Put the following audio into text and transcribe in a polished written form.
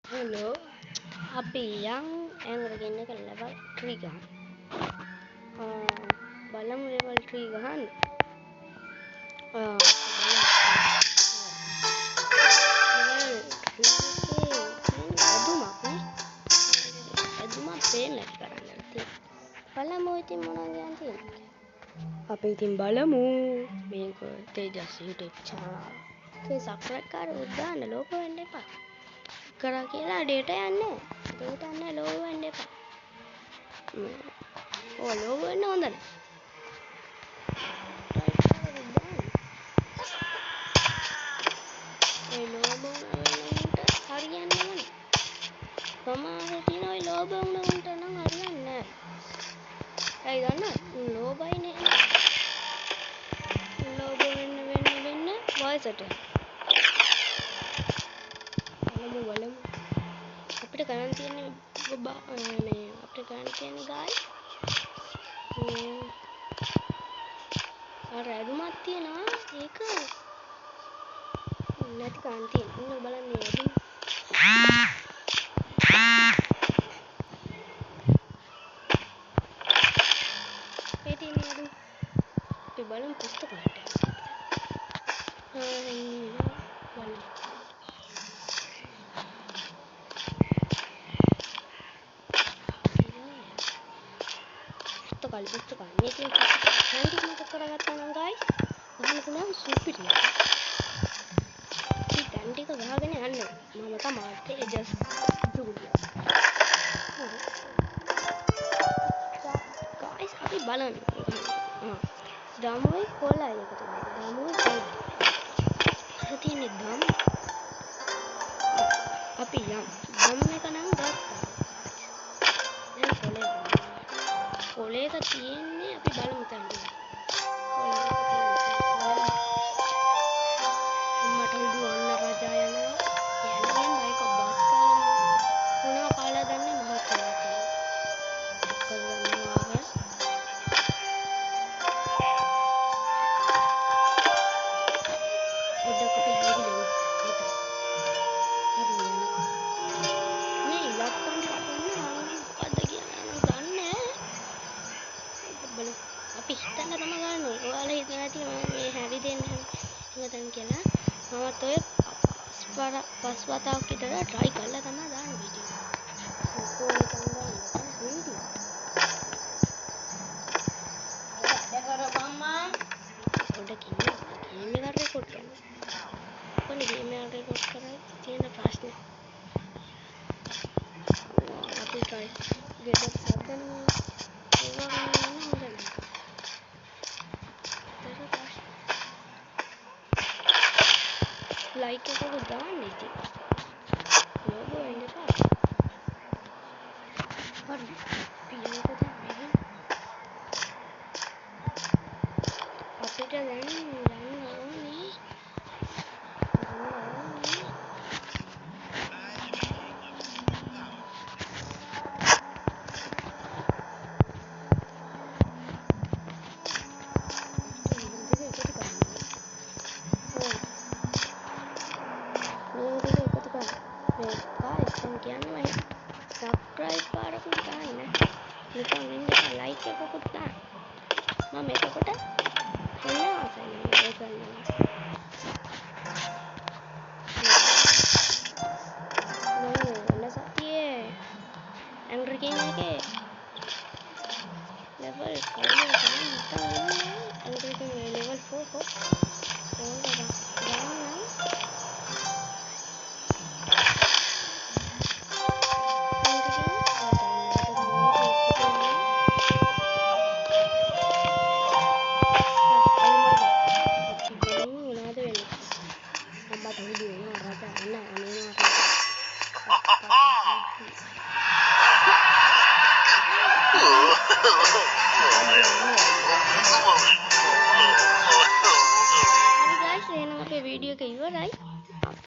Hello, අපි යන් ඇඟරගෙන එක level 3 ගහන්න. බලමු level 3 ගහන්න. බලමු ඉතින් මොනවද යන් තියෙන්නේ. අපි ඉතින් බලමු මේක තේජස් YouTube channel. ඒ subscribe කරලා දාන්න ලෝක වෙන්න එපා. කරා කියලා ඩේටා යන්නේ. ඩේටා යන්නේ ලෝගෝ වෙන්න එපා. ඔය ලෝගෝ වෙන්න හොඳ නැහැ. ඒ ලෝගෝ වෙනුන්ට හරියන්නේ නැහැ. සමහර දින ඔය ලෝගෝ වෙනුන්ට නම් හරියන්නේ නැහැ. ඇයි දන්නවද? ලෝගෝයිනේ. ලෝගෝ වෙන්න වයසට. බලමු. අපිට ගණන් තියෙන්නේ මේ අපිට ගණන් තියෙන්නේ ගායි අර ඇදුමක් තියෙනවා ඒක නැති ගණන් තියෙන. ඉන්න බලන්න ඇදුම ඒ තියෙන ඇදුම අපි බලමු පුස්තක වලට බලමු පුස්තක මේකෙන් හැන්ඩි මතක කරගත්තා නම් ගයිස් ගහන්න පුළුවන් සුපිරි එක. ඉතින් දැන් ටික ගහගෙන යන්න මම තමයි තේජස් ජූනියර්. ගයිස් අපි බලන්න දමුයි කොළයි එකතු වෙනවා. දමුයි කොළයි අර තියෙන්නේ දම් අපි යම් දම් එක නම් ගත්තා. දැන් කොළේක තියෙන්නේ අපි බලමු තැන් ටික. අම්මට උඩුවන්න රජා යනවා. යන්නේ බයික බස් කරනවා. මොනවා කාලා දන්නේ මහත්තයා කියලා. කරනවා ආව. ඔඩකට ගිහින් ඒක. මේ ඉලක්කම් ටික මොකද්ද කියලා නම් දන්නේ. අපි හිතන්න තමයි ගන්න. ඔයාලා හිතන ඇති මේ හැරි දෙන්න හැමතැන කියලා. මමත් ඔය පස් වතාවක් විතර try කරලා තමයි දාන්නේ වීඩියෝ. කොහොමද දාන්නේ වීඩියෝ? වැඩ කරපම්මා. පොඩ්ඩක් ඉන්න. ගේම් එක රෙකෝඩ් කරනවා. කොහොමද ගේම් එක රෙකෝඩ් කරන්නේ? තියෙන ප්‍රශ්නේ. අපි try ගෙදර හදනවා. like එක දාන්න ඉතින් ලෝගෝ වෙන්න එපා. හරි පියනක තමයි අපිට දැන් යන්න ඕනේ. subscribe පාරකුත් දාන්න. නිකන් ඉන්න like එකකුත් දාන්න. මම එතකොට එන්න ආසයි ඒක ගන්නවා. නෝ නැසතියේ ඇන්ඩ්‍රොයිඩ් ගේම් එකේ level 5 ගන්න Android game level 4 video ke iwarai